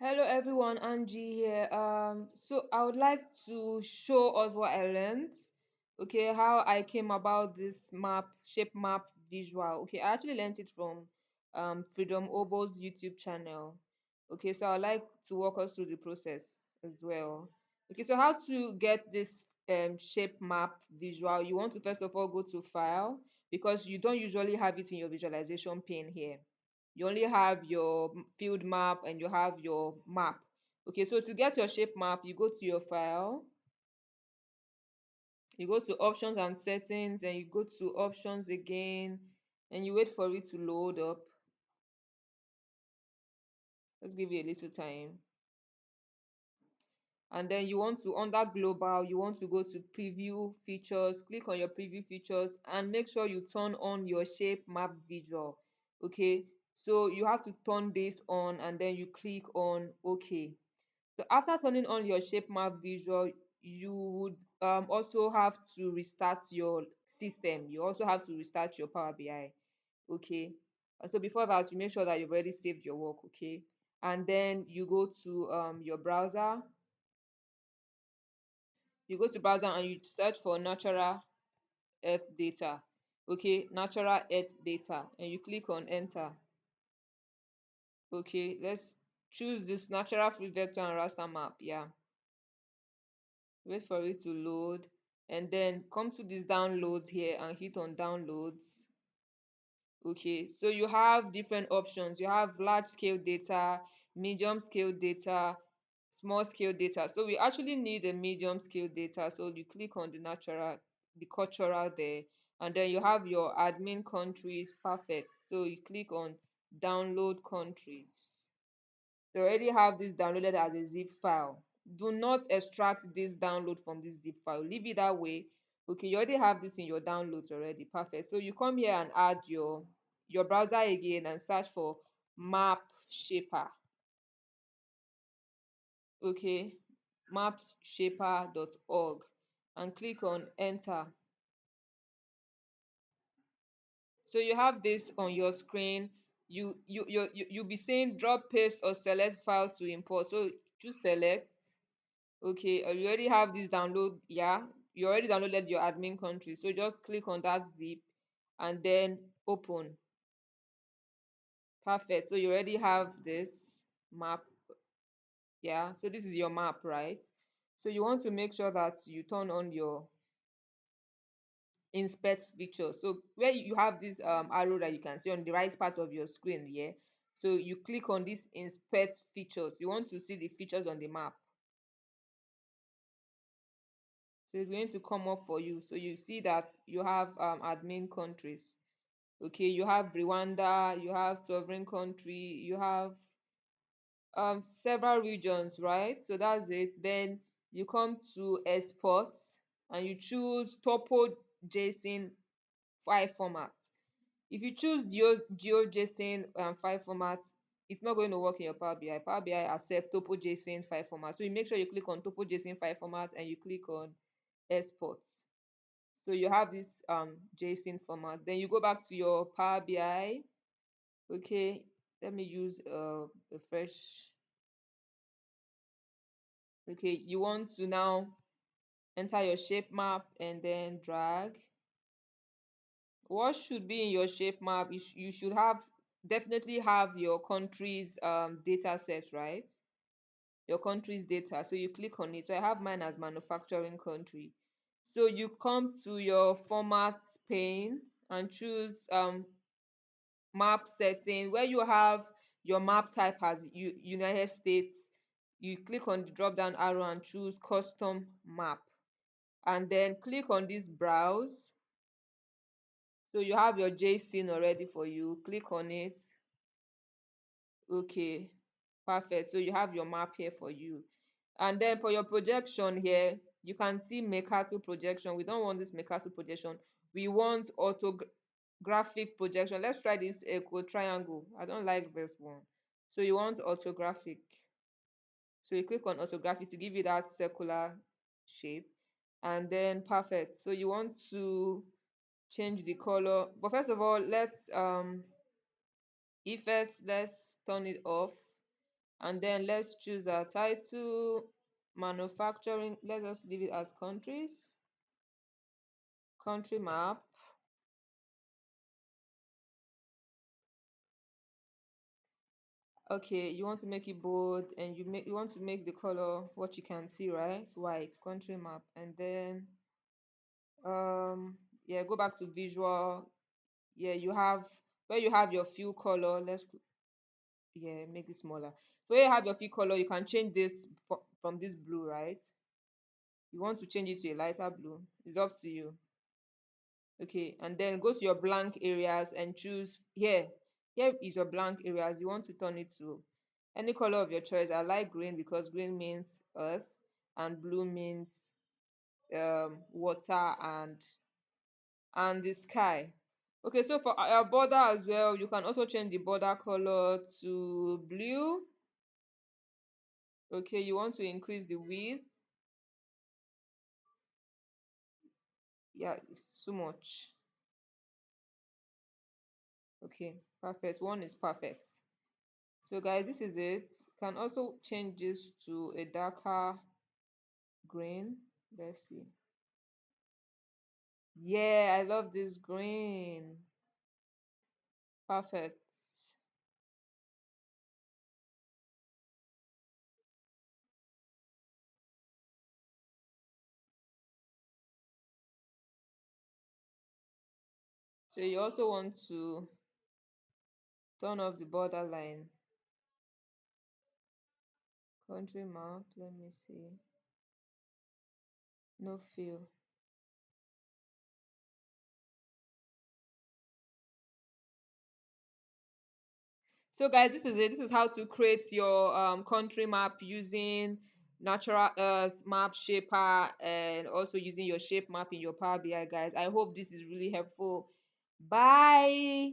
Hello everyone, Angie here. So I would like to show us what I learned. Okay, how I came about this shape map visual. Okay, I actually learned it from Freedom Obo's YouTube channel. Okay, so I'd like to walk us through the process as well. Okay, so how to get this shape map visual? You want to first of all go to File because you don't usually have it in your visualization pane here. You only have your field map and you have your map. Okay, so to get your shape map, you go to your file, you go to options and settings, and you go to options again, and you wait for it to load up. Let's give it a little time. And then you want to, under global, you want to go to preview features, click on your preview features, and make sure you turn on your shape map visual. Okay, so you have to turn this on and then you click on OK. So after turning on your shape map visual, you would also have to restart your system. You also have to restart your Power BI. Okay. So before that, you make sure that you've already saved your work. Okay. And then you go to your browser. You go to browser and you search for natural earth data. Okay, natural earth data, and you click on enter. Okay, let's choose this natural free vector and raster map. Yeah, wait for it to load, and then come to this download here and hit on downloads. Okay, so you have different options. You have large scale data, medium scale data, small scale data. So we actually need a medium scale data, so you click on the cultural there, and then you have your admin countries. Perfect. So you click on download countries. They already have this downloaded as a zip file. Do not extract this download from this zip file. Leave it that way. Okay, you already have this in your downloads already. Perfect. So you come here and add your browser again and search for MapShaper. Okay, mapshaper.org, and click on enter. So you have this on your screen. You'll be saying drop, paste, or select file to import. So choose select. Okay, you already have this download. Yeah, you already downloaded your admin country, so just click on that zip and then open. Perfect. So you already have this map. Yeah, so this is your map, right? So you want to make sure that you turn on your inspect feature. So where you have this arrow that you can see on the right part of your screen here, so you click on this inspect features. You want to see the features on the map. So it's going to come up for you. So you see that you have admin countries. Okay, you have Rwanda, you have sovereign country, you have several regions, right? So that's it. Then you come to export and you choose TopoJSON file format. If you choose GeoJSON file format, it's not going to work in your Power BI. Power BI accept TopoJSON file format. So you make sure you click on TopoJSON file format and you click on export. So you have this JSON format. Then you go back to your Power BI. Okay, let me use a fresh. Okay, you want to now enter your shape map and then drag. What should be in your shape map? You should have definitely have your country's data set, right? Your country's data. So you click on it. So I have mine as manufacturing country. So you come to your format pane and choose map setting where you have your map type as United States. You click on the drop down arrow and choose custom map, and then click on this browse. So you have your JSON already for you. Click on it. Okay, perfect. So you have your map here for you. And then for your projection here, you can see Mercator projection. We don't want this Mercator projection. We want orthographic projection. Let's try this echo triangle. I don't like this one. So you want orthographic. So you click on orthographic to give you that circular shape. And then perfect. So you want to change the color. But first of all, let's effect, let's turn it off. And then let's choose our title, manufacturing. Let's just leave it as countries, country map. Okay, you want to make it bold, and you want to make the color what you can see, right? White, country map. And then yeah, go back to visual. Yeah, you have where you have your fill color. Yeah, make it smaller. So where you have your fill color, you can change this from this blue, right? You want to change it to a lighter blue, it's up to you. Okay, and then go to your blank areas and choose here. Here is your blank areas. You want to turn it to any color of your choice. I like green because green means earth, and blue means water and the sky. Okay, so for our border as well, you can also change the border color to blue. Okay, you want to increase the width. Yeah, it's too much. Okay, perfect. One is perfect. So guys, this is it. You can also change this to a darker green. Let's see. Yeah, I love this green. Perfect. So you also want to turn off the borderline. Country map, let me see. No fill. So guys, this is it. This is how to create your country map using natural earth map shaper, and also using your shape map in your Power BI, guys. I hope this is really helpful. Bye.